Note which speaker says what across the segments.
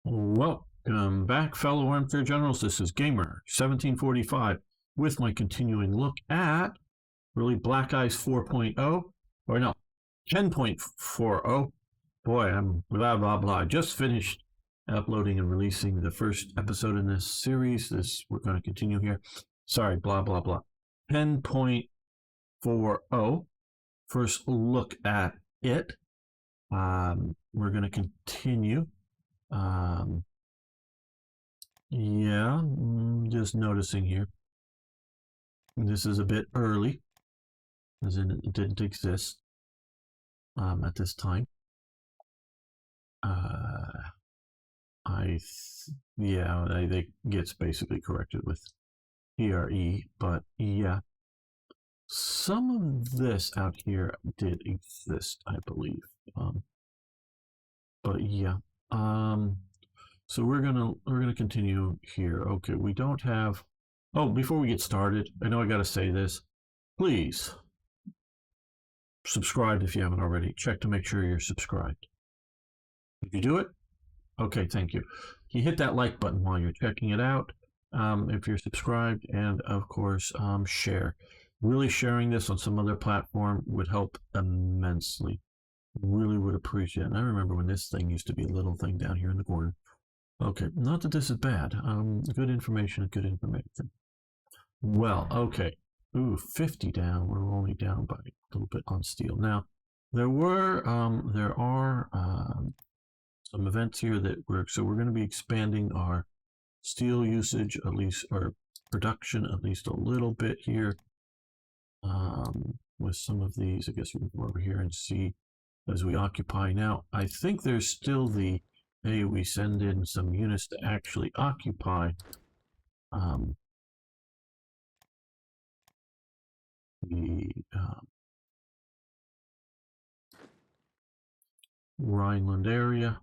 Speaker 1: Welcome back, fellow Armchair Generals. This is Gamer 1745 with my continuing look at really Black Eyes 4.0, or no, 10.40. Boy, I'm blah, blah, blah. I just finished uploading and releasing the first episode in this series. We're going to continue here. Sorry, blah, blah, blah. 10.40. First look at it. We're going to continue. Yeah, just noticing here. This is a bit early, as in it didn't exist at this time. They gets basically corrected with PRE, but yeah, some of this out here did exist, I believe. But yeah, so we're gonna continue here. Okay, we don't have. Oh, before we get started, I know I gotta say this. Please subscribe if you haven't already. Check to make sure you're subscribed. If you do it, okay, thank you. You hit that like button while you're checking it out. If you're subscribed, and of course, share. Really sharing this on some other platform would help immensely. Really would appreciate it. And I remember when this thing used to be a little thing down here in the corner. Okay, not that this is bad. Good information. Well, okay. Ooh, 50 down. We're only down by a little bit on steel. Now, there are some events here that so we're going to be expanding our steel usage, at least, or production, at least a little bit here. With some of these, I guess we can go over here and see as we occupy. Now, I think there's still the, hey, we send in some units to actually occupy the Rhineland area.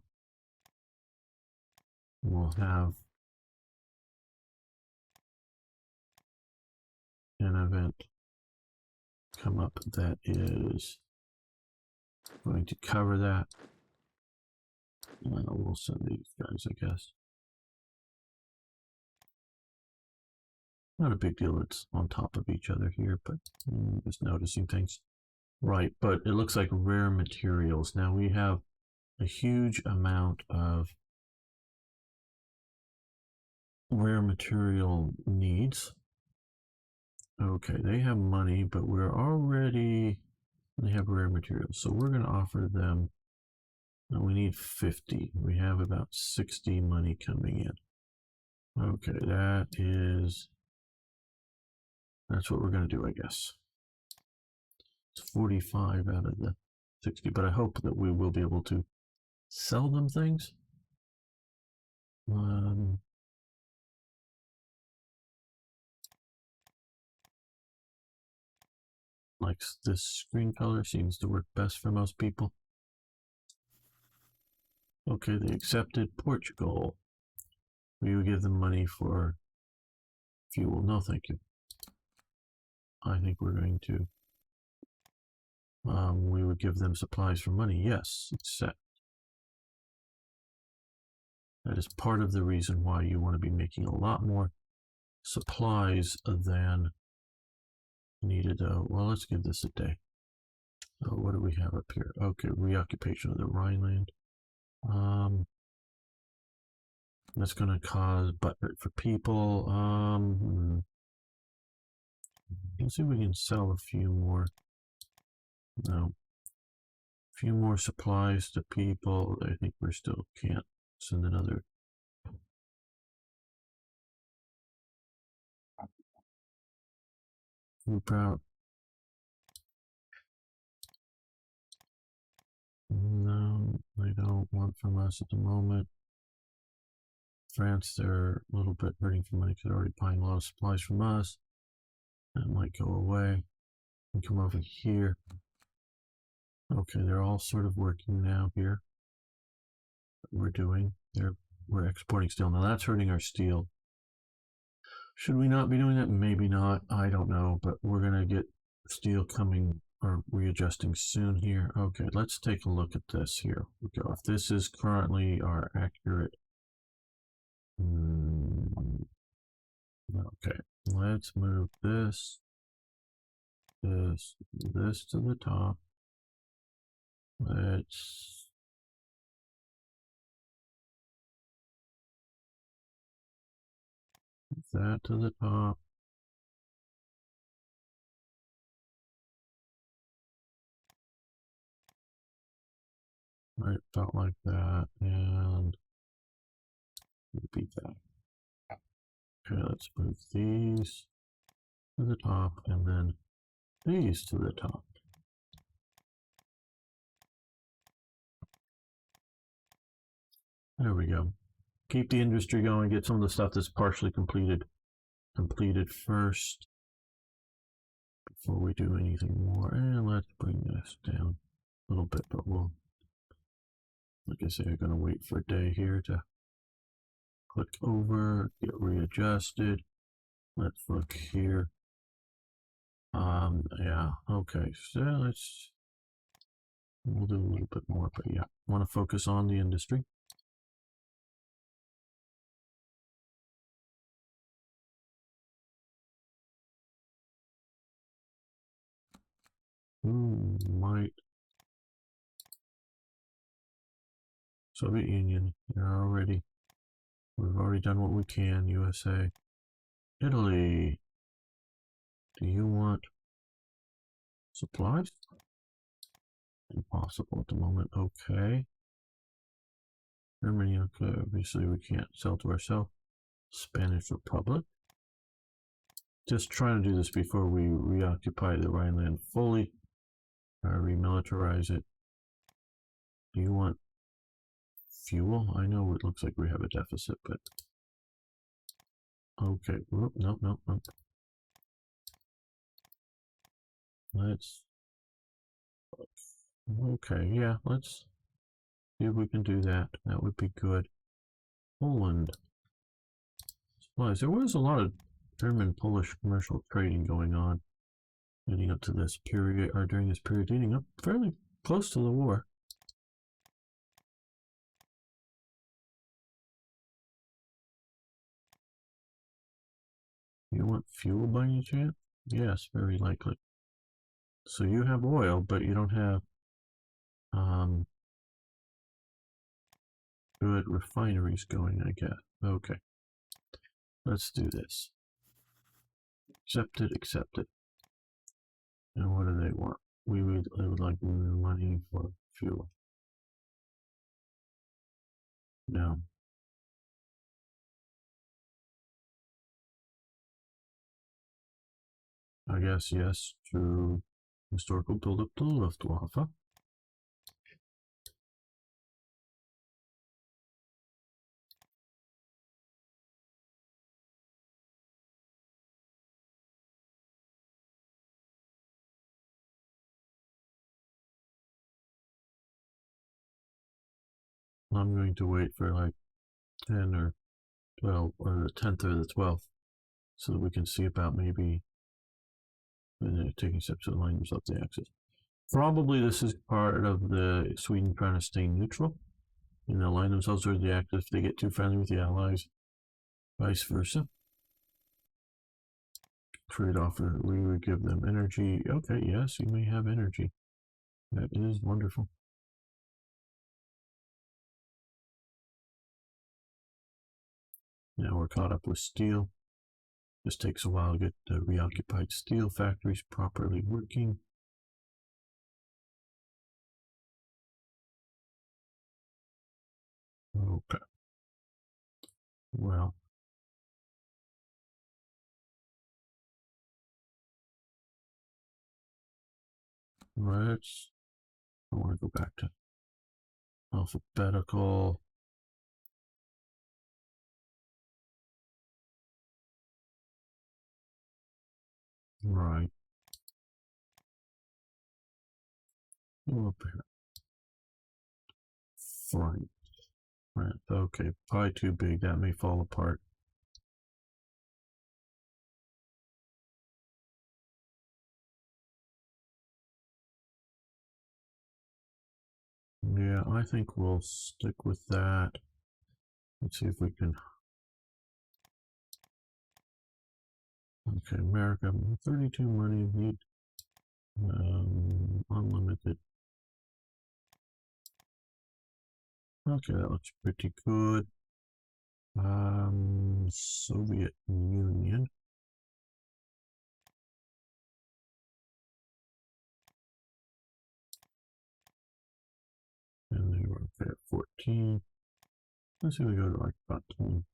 Speaker 1: We'll have an event come up that is going to cover that. We'll send these guys, I guess. Not a big deal, it's on top of each other here, but just noticing things. Right, but it looks like rare materials. Now we have a huge amount of rare material needs. Okay, they have money, but they have rare materials. So we're going to offer them, no, we need 50. We have about 60 money coming in. Okay, that's what we're going to do, I guess. It's 45 out of the 60, but I hope that we will be able to sell them things. Like this screen color seems to work best for most people. Okay, they accepted Portugal. We will give them money for fuel. No, thank you. I think we're going to. We would give them supplies for money. Yes, it's set. That is part of the reason why you want to be making a lot more supplies than needed. Well, let's give this a day. What do we have up here? Okay, reoccupation of the Rhineland. That's going to cause butt hurt for people. Let's see if we can sell a few more. No. A few more supplies to people. I think we still can't send another. Group out. No, they don't want from us at the moment. France, they're a little bit hurting for money because they're already buying a lot of supplies from us. That might go away. And come over here. Okay, they're all sort of working now here. We're doing. We're exporting steel. Now that's hurting our steel. Should we not be doing that? Maybe not. I don't know. But we're going to get steel coming or readjusting soon here. Okay, let's take a look at this here. We go. If this is currently our accurate Okay, let's move this to the top. Let's move that to the top. Right, about like that, and repeat that. Okay, let's move these to the top, and then these to the top. There we go. Keep the industry going, get some of the stuff that's partially completed first before we do anything more. And let's bring this down a little bit, but we'll, like I say, I'm going to wait for a day here to click over, get readjusted. Let's look here. Yeah, okay, so we'll do a little bit more, but yeah, want to focus on the industry. Might. Soviet Union, we've already done what we can. USA. Italy, do you want supplies? Impossible at the moment. Okay. Germany, okay, obviously we can't sell to ourselves. Spanish Republic. Just trying to do this before we reoccupy the Rhineland fully. Remilitarize it. Do you want fuel? I know it looks like we have a deficit, but okay. Whoop, nope. Let's. Okay, yeah, let's see if we can do that. That would be good. Poland. Supplies. There was a lot of German-Polish commercial trading going on leading up to this period, or during this period, leading up fairly close to the war. You want fuel by any chance? Yes, very likely. So you have oil, but you don't have good refineries going, I guess. Okay. Let's do this. Accept it. And what do they want? They would like money for fuel. No. I guess yes to historical build-up to the Luftwaffe. I'm going to wait for like 10 or 12, or the 10th or the 12th, so that we can see about maybe taking steps to line themselves the axis. Probably this is part of the Sweden trying to stay neutral and align themselves with the axis if they get too friendly with the Allies, vice versa. Trade offer, we would give them energy. Okay, yes, you may have energy. That is wonderful. Now we're caught up with steel. This takes a while to get the reoccupied steel factories properly working. Okay. Well, I want to go back to alphabetical. Right. Up here. Fine. Right. Okay. Pie too big. That may fall apart. Yeah, I think we'll stick with that. Let's see if we can Okay, America, 32 money, need unlimited. Okay, that looks pretty good. Soviet Union. And they were okay at 14. Let's see, we go to like about 20.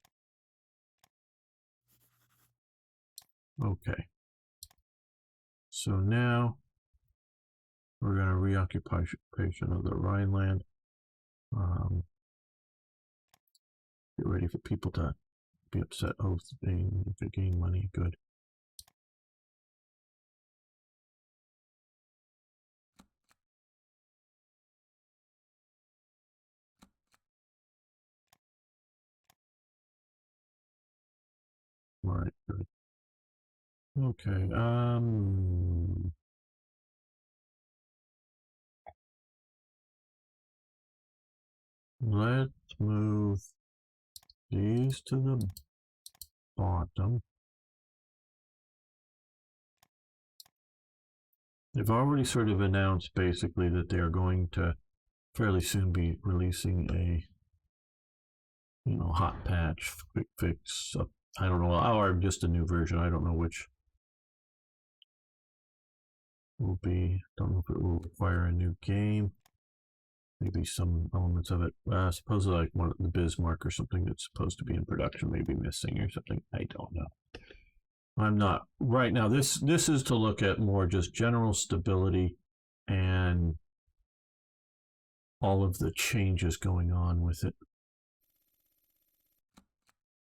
Speaker 1: Okay. So now we're going to reoccupation of the Rhineland. Get ready for people to be upset. Oh, they could gain money. Good. All right, good. Okay. Let's move these to the bottom. They've already sort of announced basically that they are going to fairly soon be releasing a hot patch, quick fix. I don't know, or just a new version. I don't know which will be. Don't know if it will require a new game. Maybe some elements of it. Supposedly like one of the Bismarck or something that's supposed to be in production may be missing or something. I don't know. I'm not right now. This is to look at more just general stability and all of the changes going on with it.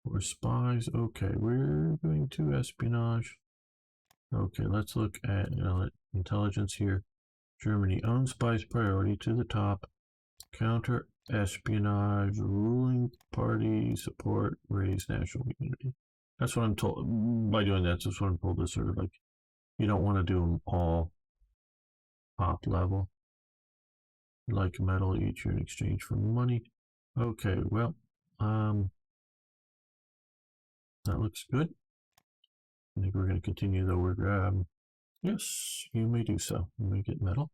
Speaker 1: We're spies. Okay, we're going to espionage. Okay, let's look at intelligence here. Germany owns spies priority to the top. Counter espionage, ruling party support, raise national unity. That's what I'm told. By doing that, that's what I'm told is sort of like you don't want to do them all top level. Like metal each in exchange for money. Okay, well, that looks good. I think we're going to continue though. We're yes, you may do so. You may get metal,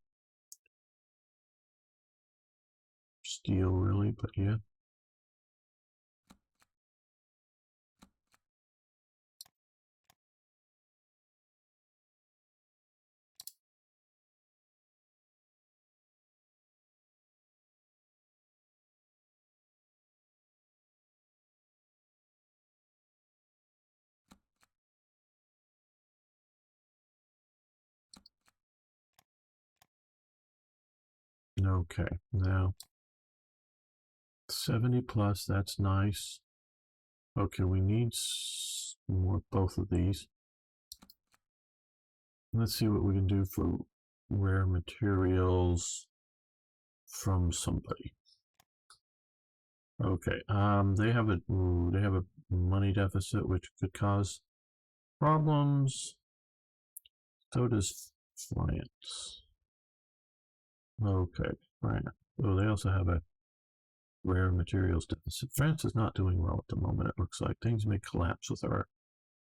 Speaker 1: steel, really, but yeah. Okay, now 70 plus. That's nice. Okay, we need more both of these. Let's see what we can do for rare materials from somebody. Okay, they have a money deficit which could cause problems. So does France. Okay, France. Oh, they also have a rare materials deficit. France is not doing well at the moment. It looks like things may collapse with our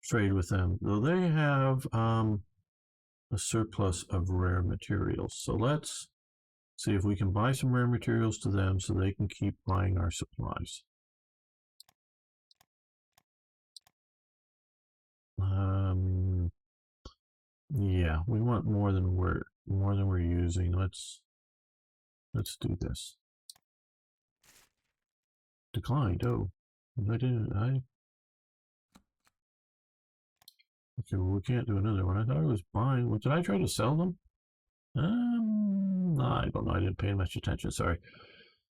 Speaker 1: trade with them, though they have a surplus of rare materials. So let's see if we can buy some rare materials to them so they can keep buying our supplies. Yeah, we want more than we're using. Let's do this. Declined. Oh, I didn't. Okay, well, we can't do another one. I thought I was buying. What did I try to sell them? I don't know. I didn't pay much attention. Sorry.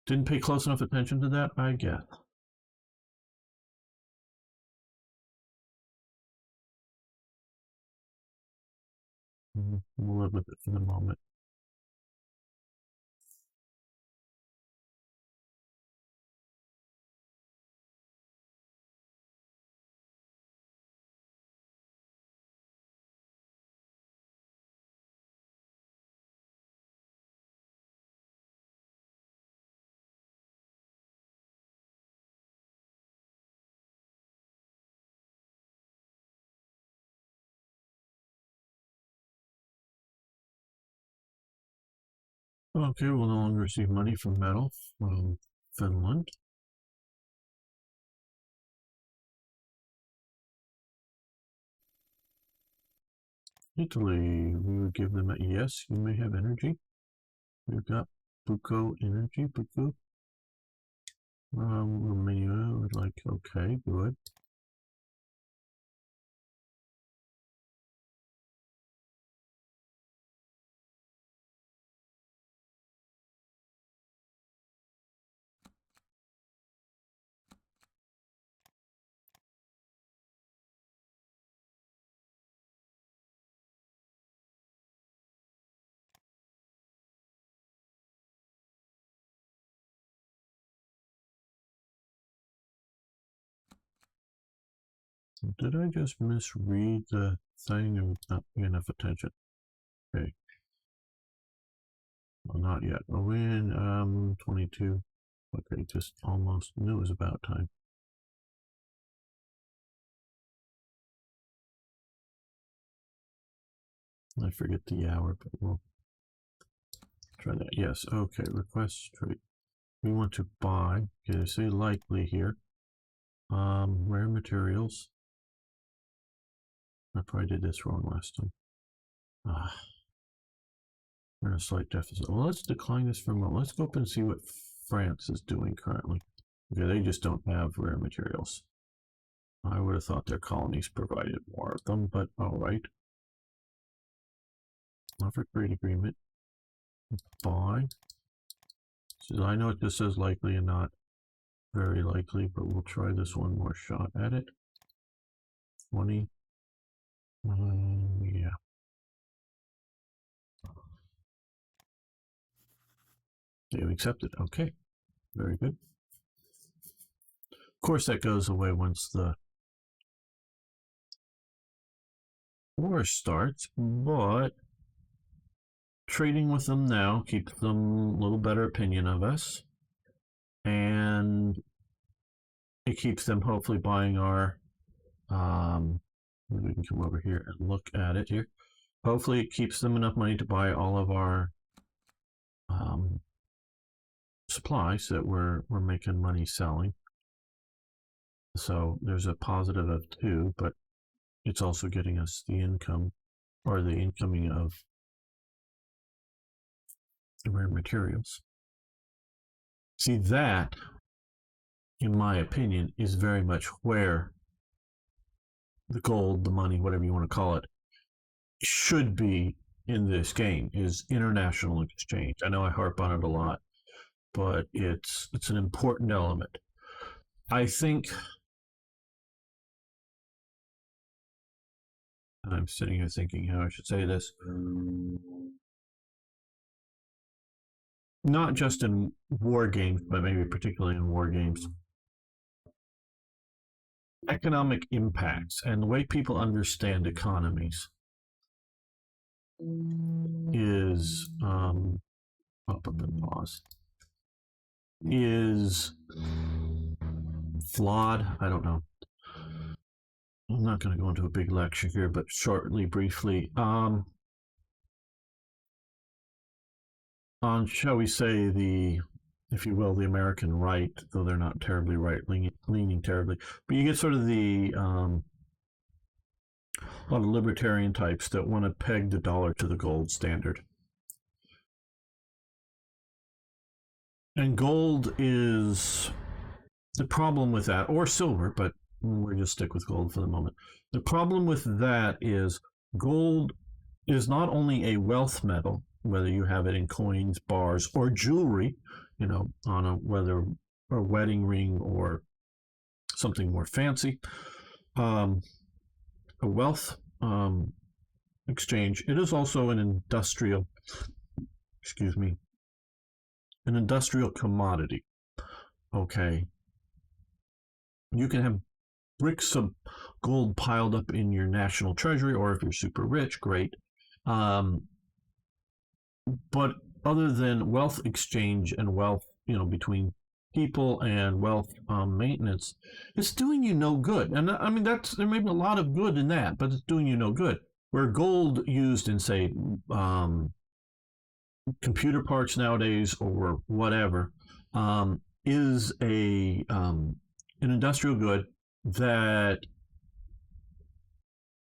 Speaker 1: Didn't pay close enough attention to that, I guess. We'll live with it for the moment. Okay, we'll no longer receive money from metal from Finland. Italy, we would give them a yes, you may have energy. We've got Buco energy, Buco. Romania would like, okay, good. Did I just misread the thing and not pay enough attention? Okay. Well, not yet. Oh, when 22. Okay, just almost knew it was about time. I forget the hour, but we'll try that. Yes, okay, request trade. We want to buy, okay, they say likely here. Rare materials. I probably did this wrong last time. We're in a slight deficit. Well, let's decline this for a moment. Let's go up and see what France is doing currently. Okay, they just don't have rare materials. I would have thought their colonies provided more of them, but all right. Offer trade agreement. Buy. So I know it just says likely and not very likely, but we'll try this one more shot at it. 20. Yeah. They've accepted. Okay. Very good. Of course, that goes away once the war starts, but trading with them now keeps them a little better opinion of us, and it keeps them hopefully buying our we can come over here and look at it here. Hopefully it keeps them enough money to buy all of our supplies that we're making money selling. So there's a positive of 2, but it's also getting us the income, or the incoming of the rare materials. See, that, in my opinion, is very much where the gold, the money, whatever you want to call it, should be in this game, is international exchange. I know I harp on it a lot, but it's an important element. I think I'm sitting here thinking how I should say this. Not just in war games, but maybe particularly in war games. Economic impacts and the way people understand economies is up and pause is flawed. I don't know. I'm not going to go into a big lecture here, but shortly, briefly, on, shall we say, the, if you will, the American right, though they're not terribly right-leaning terribly, but you get sort of the a lot of libertarian types that want to peg the dollar to the gold standard. And gold is the problem with that, or silver, but we'll just stick with gold for the moment. The problem with that is gold is not only a wealth metal, whether you have it in coins, bars, or jewelry, you know, on a whether a wedding ring or something more fancy, a wealth exchange. It is also an industrial, an industrial commodity. Okay, you can have bricks of gold piled up in your national treasury, or if you're super rich, great. But other than wealth exchange and wealth, you know, between people and wealth maintenance, it's doing you no good. And I mean, there may be a lot of good in that, but it's doing you no good. Where gold used in, say, computer parts nowadays or whatever, is a an industrial good that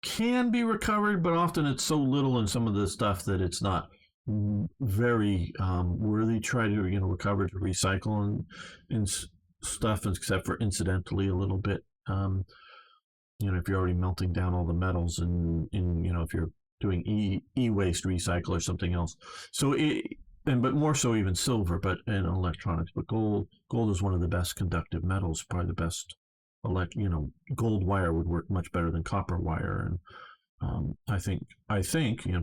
Speaker 1: can be recovered, but often it's so little in some of the stuff that it's not very worthy. Try to recover, to recycle and stuff, except for incidentally a little bit. If you're already melting down all the metals, and if you're doing e-waste recycle or something else. So but more so even silver, but in electronics. But gold is one of the best conductive metals, probably the best. Gold wire would work much better than copper wire, and I think,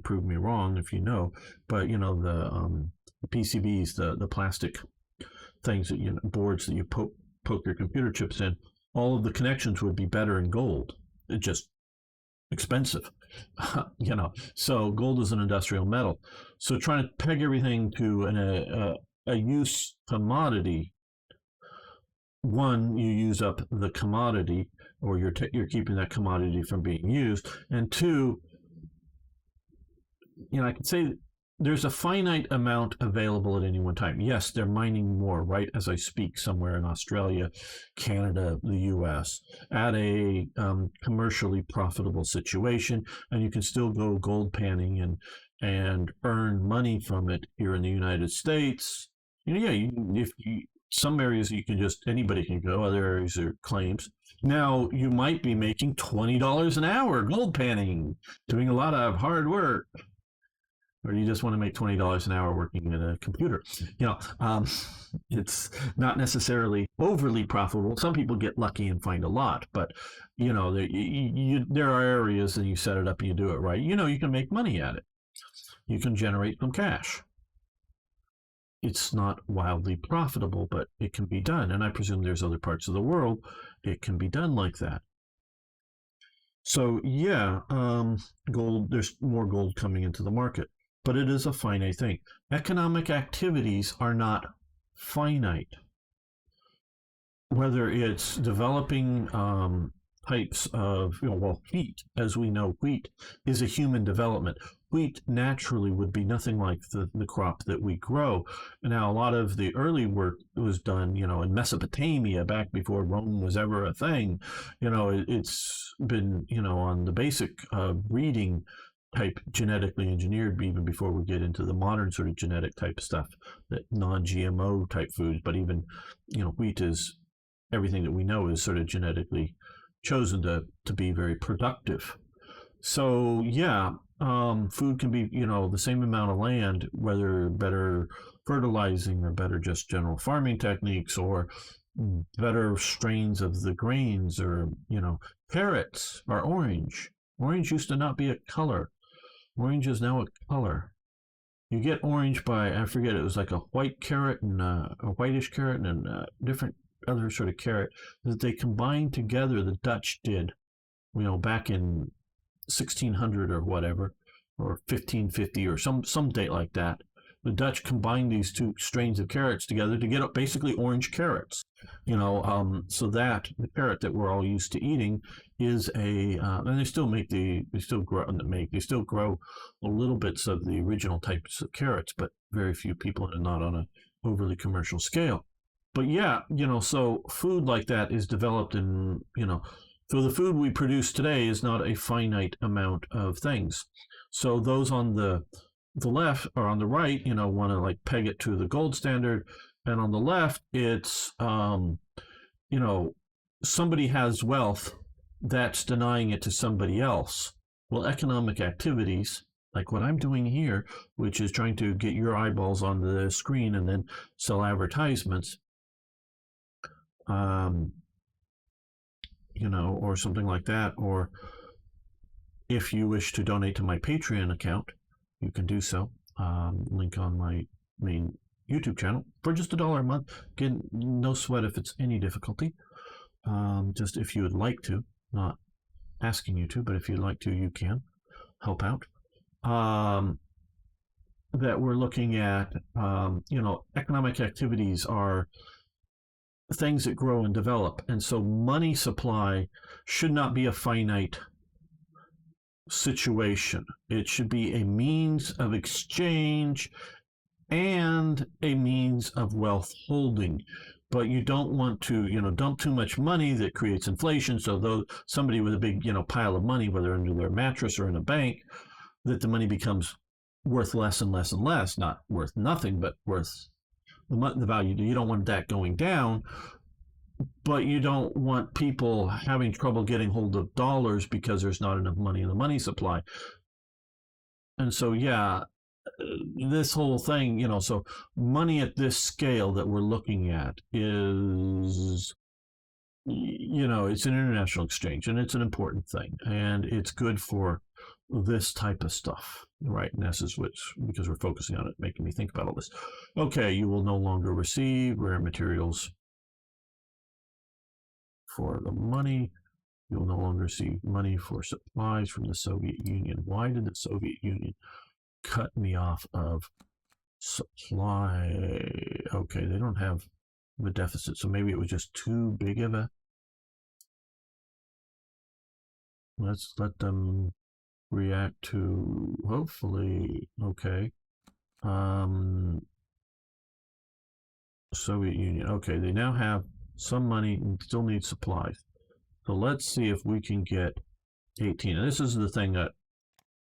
Speaker 1: prove me wrong if you know, but the PCBs, the plastic things that boards that you poke your computer chips in, all of the connections would be better in gold. It's just expensive, So gold is an industrial metal. So trying to peg everything to a use commodity, one, you use up the commodity, or you're keeping that commodity from being used, and two, I can say there's a finite amount available at any one time. Yes, they're mining more, right, as I speak, somewhere in Australia, Canada, the US, at a commercially profitable situation, and you can still go gold panning and earn money from it here in the United States. Some areas anybody can go, other areas are claims. Now, you might be making $20 an hour gold panning, doing a lot of hard work, or you just want to make $20 an hour working at a computer. It's not necessarily overly profitable. Some people get lucky and find a lot, but there are areas, and you set it up and you do it right. You can make money at it. You can generate some cash. It's not wildly profitable, but it can be done. And I presume there's other parts of the world it can be done like that. So yeah, gold, there's more gold coming into the market, but it is a finite thing. Economic activities are not finite. Whether it's developing types of, wheat, as we know, wheat is a human development. Wheat naturally would be nothing like the crop that we grow. Now, a lot of the early work was done, in Mesopotamia, back before Rome was ever a thing. It's been, on the basic breeding type, genetically engineered, even before we get into the modern sort of genetic type stuff, that non-GMO type foods. But even, wheat is, everything that we know is sort of genetically chosen to be very productive. So yeah, food can be, the same amount of land, whether better fertilizing or better just general farming techniques, or better strains of the grains, or, carrots are orange. Orange used to not be a color. Orange is now a color. You get orange by, I forget, it was like a white carrot and a whitish carrot and a different other sort of carrot that they combined together. The Dutch did, back in 1600 or whatever, or 1550 or some date like that. The Dutch combined these two strains of carrots together to get basically orange carrots. So that the carrot that we're all used to eating is and they still grow a little bits of the original types of carrots, but very few people, and not on a overly commercial scale. But yeah, so food like that is developed in, so the food we produce today is not a finite amount of things. So those on the left or on the right, want to like peg it to the gold standard. And on the left, it's, somebody has wealth that's denying it to somebody else. Well, economic activities, like what I'm doing here, which is trying to get your eyeballs on the screen and then sell advertisements, or something like that. Or if you wish to donate to my Patreon account, you can do so. Link on my main YouTube channel for just $1 a month. Again, no sweat if it's any difficulty. Just if you would like to, not asking you to, but if you'd like to, you can help out. That we're looking at, economic activities are things that grow and develop. And so money supply should not be a finite situation. It should be a means of exchange and a means of wealth holding. But you don't want to, dump too much money that creates inflation. So though somebody with a big, pile of money, whether under their mattress or in a bank, that the money becomes worth less and less and less, not worth nothing, but worth the value. You don't want that going down, but you don't want people having trouble getting hold of dollars because there's not enough money in the money supply. And so, yeah, this whole thing, so money at this scale that we're looking at is, it's an international exchange, and it's an important thing, and it's good for this type of stuff, right? And this is because we're focusing on it, making me think about all this. Okay, you will no longer receive rare materials for the money. You'll no longer receive money for supplies from the Soviet Union. Why did the Soviet Union cut me off of supply? Okay, they don't have the deficit, so maybe it was just too big of a. Let's let them react to, hopefully, okay. Soviet Union. Okay, they now have some money and still need supplies. So let's see if we can get 18. And this is the thing that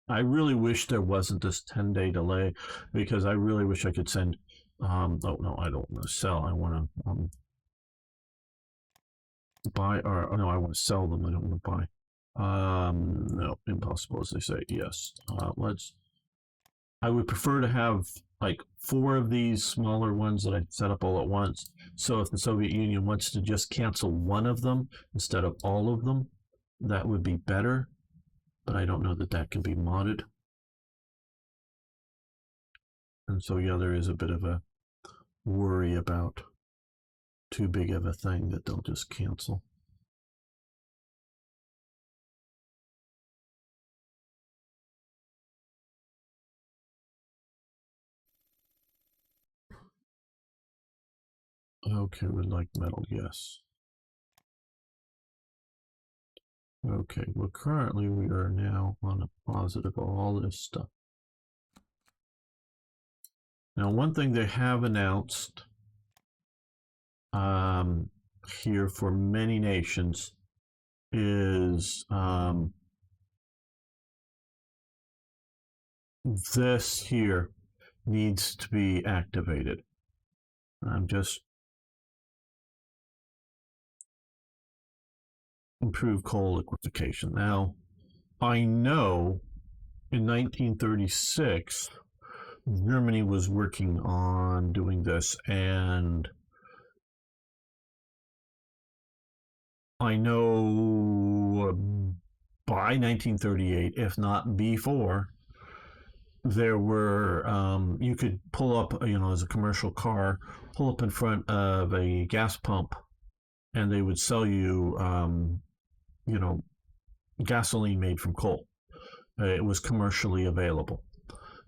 Speaker 1: I really wish there wasn't this 10-day delay, because I really wish I could send. Oh no, I don't want to sell. I want to buy, or no, I want to sell them. I don't want to buy. No, impossible, as they say. Yes. I would prefer to have like 4 of these smaller ones that I set up all at once. So if the Soviet Union wants to just cancel one of them instead of all of them, that would be better. But I don't know that that can be modded. And so, yeah, there is a bit of a worry about too big of a thing that they'll just cancel. Okay, we'd like metal, yes. Okay, well, currently we are now on a positive of all this stuff. Now, one thing they have announced here for many nations is this here needs to be activated. I'm just improve coal liquefaction. Now, I know in 1936, Germany was working on doing this, and I know by 1938, if not before, there were, you could pull up, as a commercial car, pull up in front of a gas pump, and they would sell you, gasoline made from coal. It was commercially available.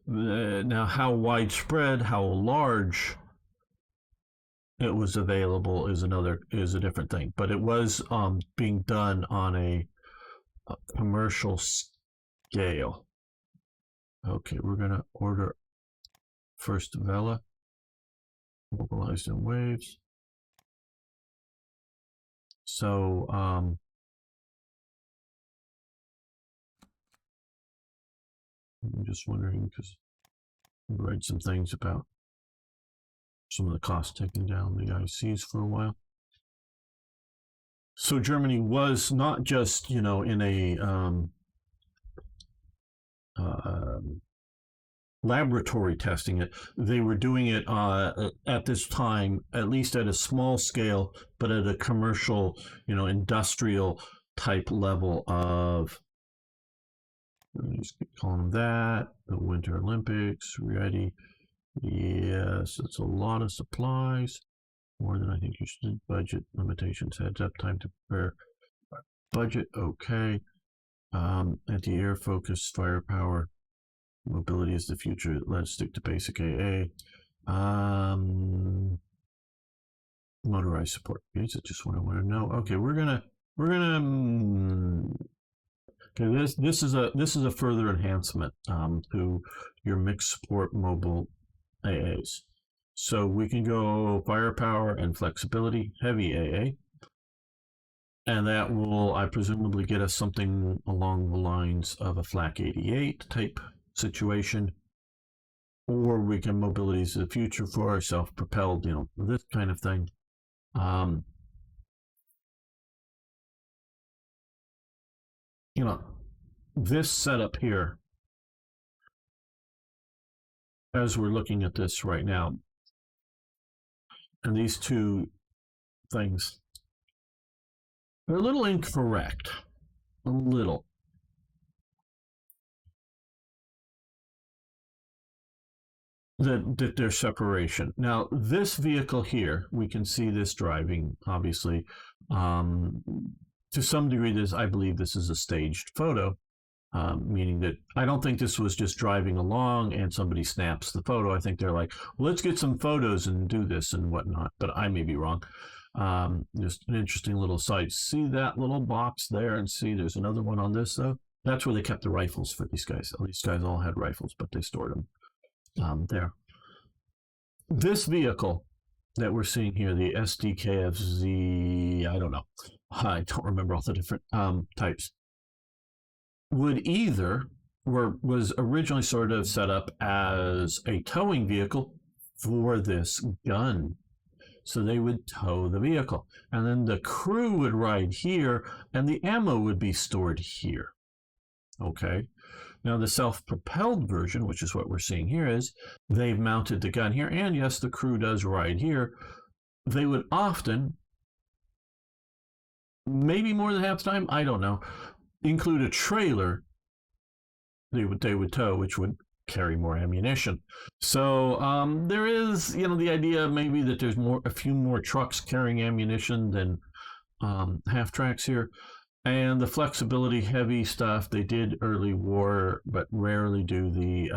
Speaker 1: Now, how widespread, how large it was available is a different thing. But it was being done on a commercial scale. Okay, we're gonna order first Vela, mobilized in waves. So I'm just wondering, because I read some things about some of the costs taking down the ICs for a while. So Germany was not just, in a laboratory testing it. They were doing it at this time, at least at a small scale, but at a commercial, industrial type level of, just keep calling them that, the Winter Olympics, ready. Yes, it's a lot of supplies, more than I think you should. Budget limitations, heads up, time to prepare. Budget, okay. Anti-air focus, firepower, mobility is the future. Let's stick to basic AA. Motorized support. Okay, so just what I want to know. Okay, we're gonna. Okay, this is a further enhancement to your mixed support mobile AAs. So we can go firepower and flexibility, heavy AA. And that will, I presumably, get us something along the lines of a Flak 88 type situation. Or we can mobilities of the future for self-propelled, this kind of thing. This setup here, as we're looking at this right now, and these two things, they're a little incorrect. A little. That their separation. Now, this vehicle here, we can see this driving, obviously. To some degree, I believe this is a staged photo, meaning that I don't think this was just driving along and somebody snaps the photo. I think they're like, well, let's get some photos and do this and whatnot, but I may be wrong. Just an interesting little site. See that little box there, and see there's another one on this, though? That's where they kept the rifles for these guys. These guys all had rifles, but they stored them there. This vehicle that we're seeing here, the SDKFZ, I don't know. I don't remember all the different types. Would either, or was originally sort of set up as a towing vehicle for this gun. So they would tow the vehicle. And then the crew would ride here, and the ammo would be stored here. Okay. Now, the self-propelled version, which is what we're seeing here, is they've mounted the gun here. And yes, the crew does ride here. They would often, maybe more than half the time, I don't know, include a trailer they would tow, which would carry more ammunition. So there is, the idea maybe that there's a few more trucks carrying ammunition than half tracks here. And the flexibility heavy stuff, they did early war, but rarely do the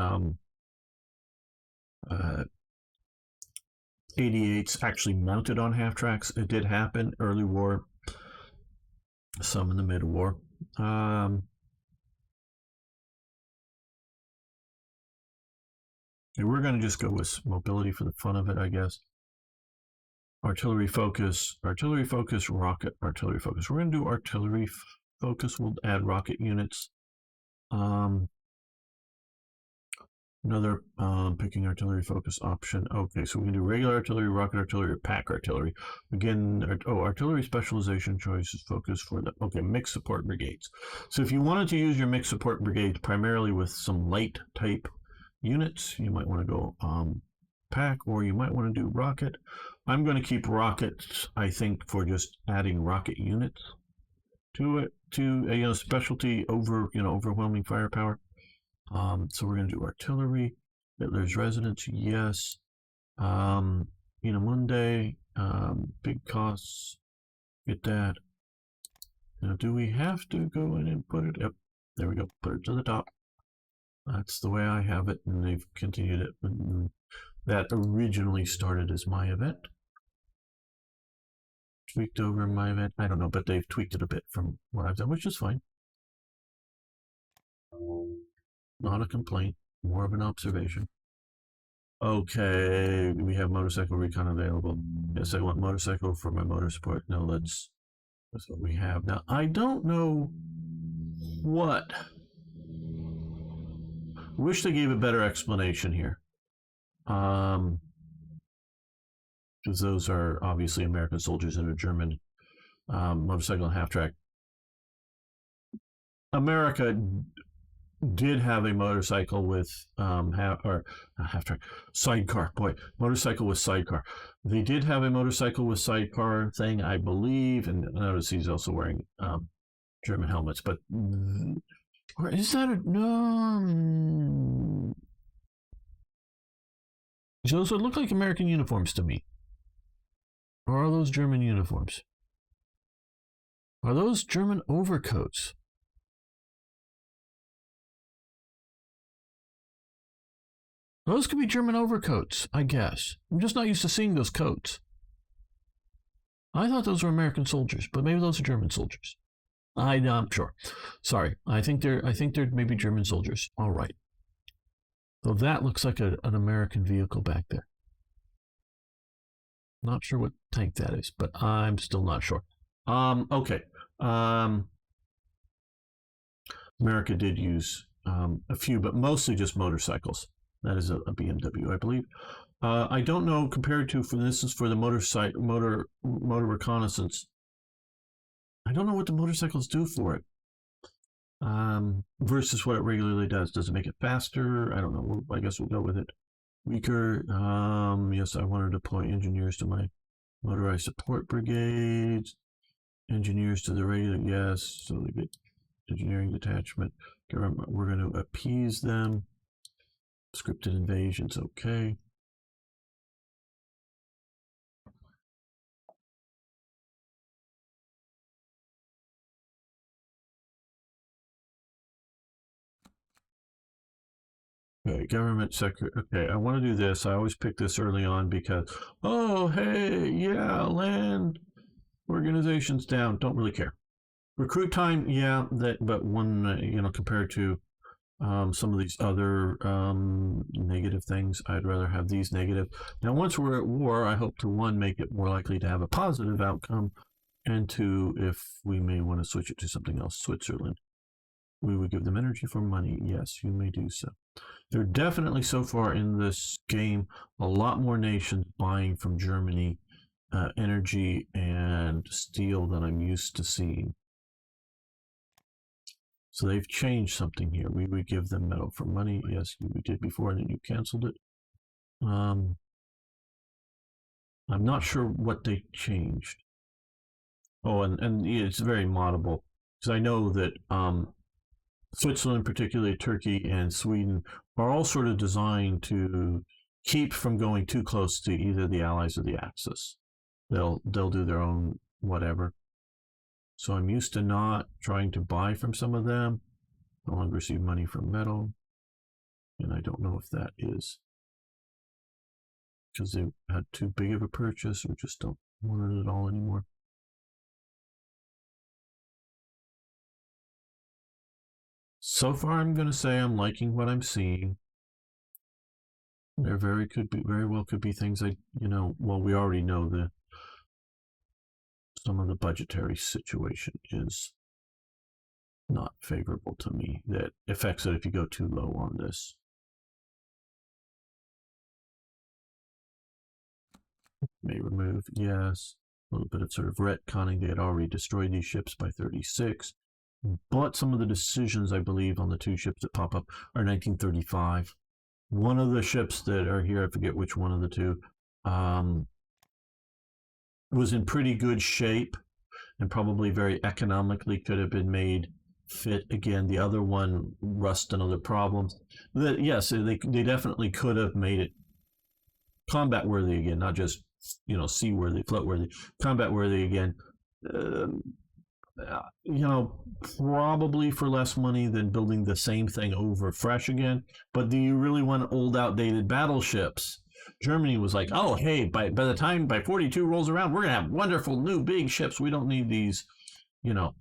Speaker 1: 88s actually mounted on half tracks. It did happen early war, some in the mid war. We're going to just go with mobility for the fun of it, I guess. Artillery focus, rocket, artillery focus. We're going to do artillery focus. We'll add rocket units. Another picking artillery focus option. Okay, so we can do regular artillery, rocket artillery, or pack artillery. Again, artillery specialization choices focus for the, mixed support brigades. So if you wanted to use your mixed support brigades primarily with some light type units, you might want to go pack, or you might want to do rocket. I'm going to keep rockets, I think, for just adding rocket units to it, to specialty over, overwhelming firepower. So we're going to do artillery. Hitler's residence, yes. Monday, big costs, get that. Now, do we have to go in and put it? Yep, there we go. Put it to the top. That's the way I have it, and they've continued it. And that originally started as my event. Tweaked over my event. I don't know, but they've tweaked it a bit from what I've done, which is fine. Not a complaint, more of an observation. Okay, we have motorcycle recon available. Yes, I want motorcycle for my motor support. No, that's what we have. Now, I don't know what. Wish they gave a better explanation here. Because those are obviously American soldiers in a German motorcycle and half track. America did have a motorcycle with half track sidecar. Boy, motorcycle with sidecar. They did have a motorcycle with sidecar thing, I believe, and notice he's also wearing German helmets. But or is that a no? Those would look like American uniforms to me. Or are those German uniforms? Are those German overcoats? Those could be German overcoats, I guess. I'm just not used to seeing those coats. I thought those were American soldiers, but maybe those are German soldiers. I'm not sure. Sorry. I think they're maybe German soldiers. All right. So that looks like an American vehicle back there. Not sure what tank that is, but I'm still not sure. Okay. America did use a few, but mostly just motorcycles. That is a BMW, I believe. I don't know compared to, for instance, for the motor reconnaissance. I don't know what the motorcycles do for it versus what it regularly does. Does it make it faster? I don't know. I guess we'll go with it. Weaker. Yes, I want to deploy engineers to my motorized support brigades. Engineers to the regular. Yes, so they get engineering detachment. We're going to appease them. Scripted invasions. Okay. Okay, government secretary. Okay, I want to do this. I always pick this early on because, oh, hey, yeah, land organizations down. Don't really care. Recruit time, yeah, but one, compared to some of these other negative things, I'd rather have these negative. Now, once we're at war, I hope to one, make it more likely to have a positive outcome, and two, if we may want to switch it to something else, Switzerland. We would give them energy for money. Yes, you may do so. There are definitely so far in this game a lot more nations buying from Germany energy and steel than I'm used to seeing. So they've changed something here. We would give them metal for money. Yes, we did before, and then you canceled it. I'm not sure what they changed. Oh, and it's very moddable because I know that Switzerland, particularly Turkey and Sweden, are all sort of designed to keep from going too close to either the Allies or the Axis. They'll do their own whatever. So I'm used to not trying to buy from some of them. No longer receive money from metal, and I don't know if that is because they had too big of a purchase or just don't want it at all anymore. So far, I'm going to say I'm liking what I'm seeing. There very well could be things well, we already know some of the budgetary situation is not favorable to me. That affects it if you go too low on this. May remove, yes. A little bit of sort of retconning. They had already destroyed these ships by 36. But some of the decisions, I believe, on the two ships that pop up are 1935. One of the ships that are here, I forget which one of the two, was in pretty good shape and probably very economically could have been made fit again. The other one, rust and other problems. Yes, they definitely could have made it combat worthy again, not just sea worthy, float worthy, combat worthy again. Probably for less money than building the same thing over fresh again. But do you really want old, outdated battleships? Germany was like, oh, hey, by the time by 42 rolls around, we're going to have wonderful new big ships. We don't need these,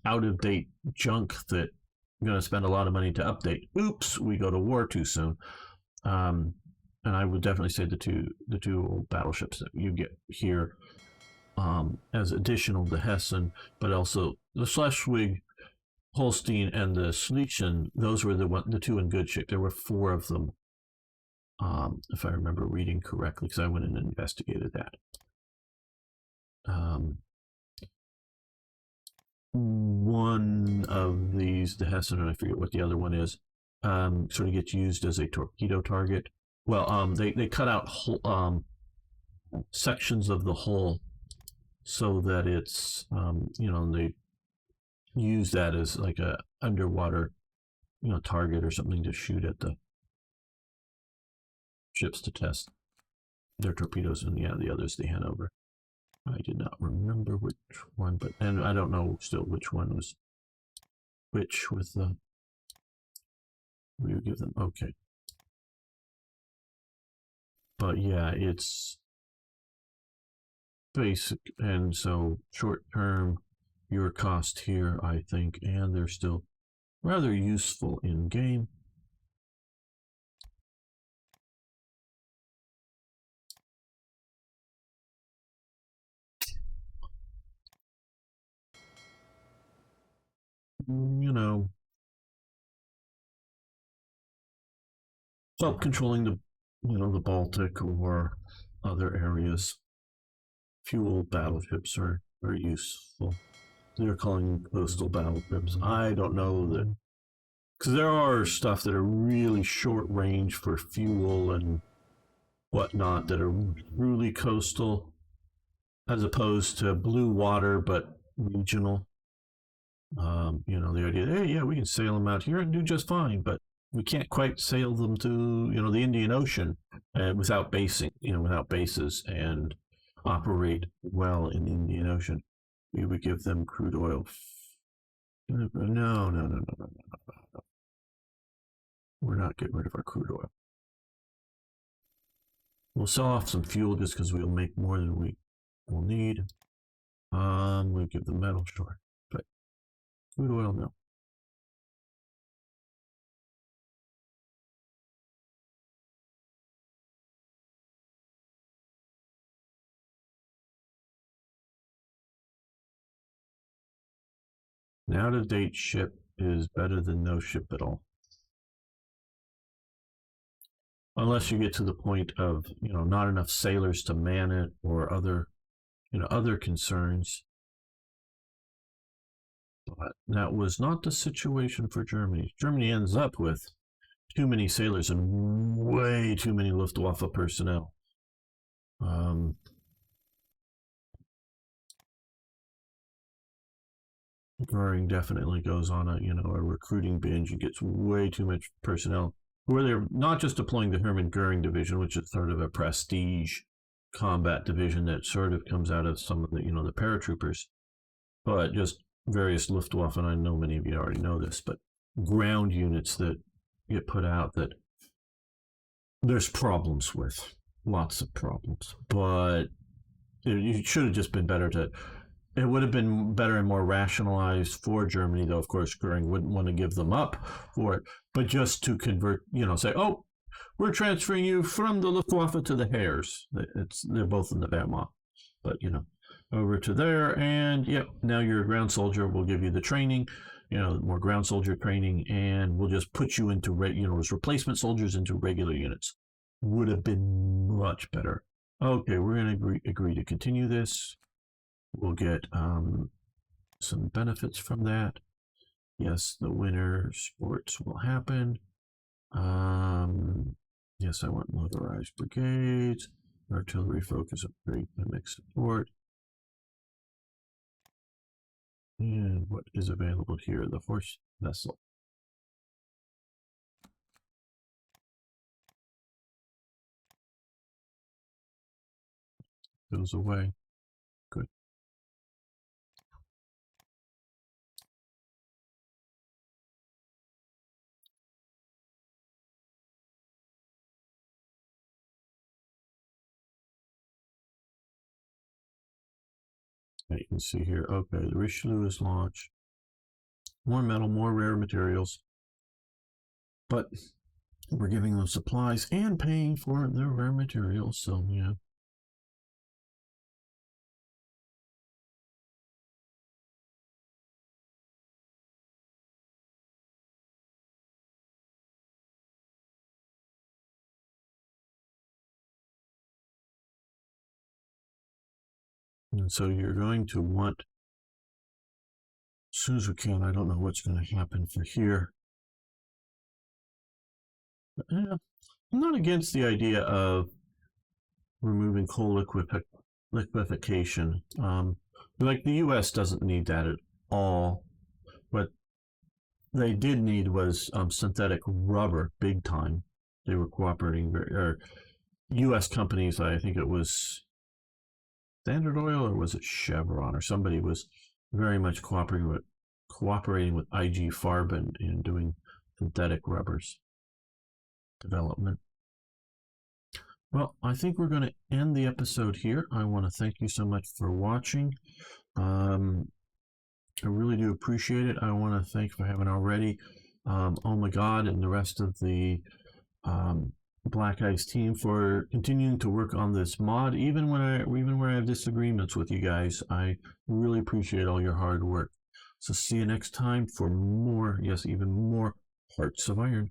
Speaker 1: out of date junk that we're going to spend a lot of money to update. Oops, we go to war too soon. And I would definitely say the two old battleships that you get here as additional to Hessen, but also the Schleswig Holstein and the Schlesien, those were the two in good shape. There were 4 of them, if I remember reading correctly, because I went and investigated that. One of these, the Hessen, and I forget what the other one is, sort of gets used as a torpedo target. Well, they cut out sections of the hull so that it's, they use that as like a underwater, target or something to shoot at the ships to test their torpedoes, and the others they hand over. I did not remember which one, and I don't know still which one was which with the. We would give them okay, but yeah, it's basic, and so short term, your cost here, I think, and they're still rather useful in game. So controlling the Baltic or other areas. Fuel battleships are very useful. They're calling them coastal battleships. I don't know that, because there are stuff that are really short range for fuel and whatnot that are truly coastal, as opposed to blue water but regional. The idea, hey, yeah, we can sail them out here and do just fine, but we can't quite sail them to, the Indian Ocean without basing, without bases and operate well in the Indian Ocean. We would give them crude oil. No, no, no, no, no, no. We're not getting rid of our crude oil. We'll sell off some fuel just because we'll make more than we will need. We'll give the metal, sure, but crude oil, no. An out-of-date ship is better than no ship at all. Unless you get to the point of, not enough sailors to man it or other concerns. But that was not the situation for Germany. Germany ends up with too many sailors and way too many Luftwaffe personnel. Goering definitely goes on a recruiting binge and gets way too much personnel. Where they're not just deploying the Hermann Goering division, which is sort of a prestige combat division that sort of comes out of some of the the paratroopers, but just various Luftwaffe, and I know many of you already know this, but ground units that get put out that there's problems with, lots of problems. But it should have just been better to. It would have been better and more rationalized for Germany, though. Of course, Goering wouldn't want to give them up for it, but just to convert, say, oh, we're transferring you from the Luftwaffe to the Heers. They're both in the Wehrmacht, but over to there, and yep, now you're a ground soldier. We'll give you the training, more ground soldier training, and we'll just put you into as replacement soldiers into regular units. Would have been much better. Okay, we're going to agree to continue this. We'll get some benefits from that. Yes, the winter sports will happen. Yes, I want motorized brigades, artillery focus, upgrade, mimic support. And what is available here? The horse vessel. Goes away. Good. You can see here, okay, the Richelieu is launched. More metal, more rare materials. But we're giving them supplies and paying for their rare materials, so yeah. And so you're going to want, as soon as we can, I don't know what's going to happen for here. But, I'm not against the idea of removing coal liquefaction. Like the U.S. doesn't need that at all. What they did need was synthetic rubber, big time. They were cooperating, or U.S. companies. I think it was Standard Oil, or was it Chevron, or somebody was very much cooperating with IG Farben in doing synthetic rubbers development. Well, I think we're going to end the episode here. I want to thank you so much for watching. I really do appreciate it. I want to thank, if I haven't already, Oh My God and the rest of the Black Ice team for continuing to work on this mod, even when I have disagreements with you guys. I really appreciate all your hard work. So see you next time for more, yes, even more Hearts of Iron.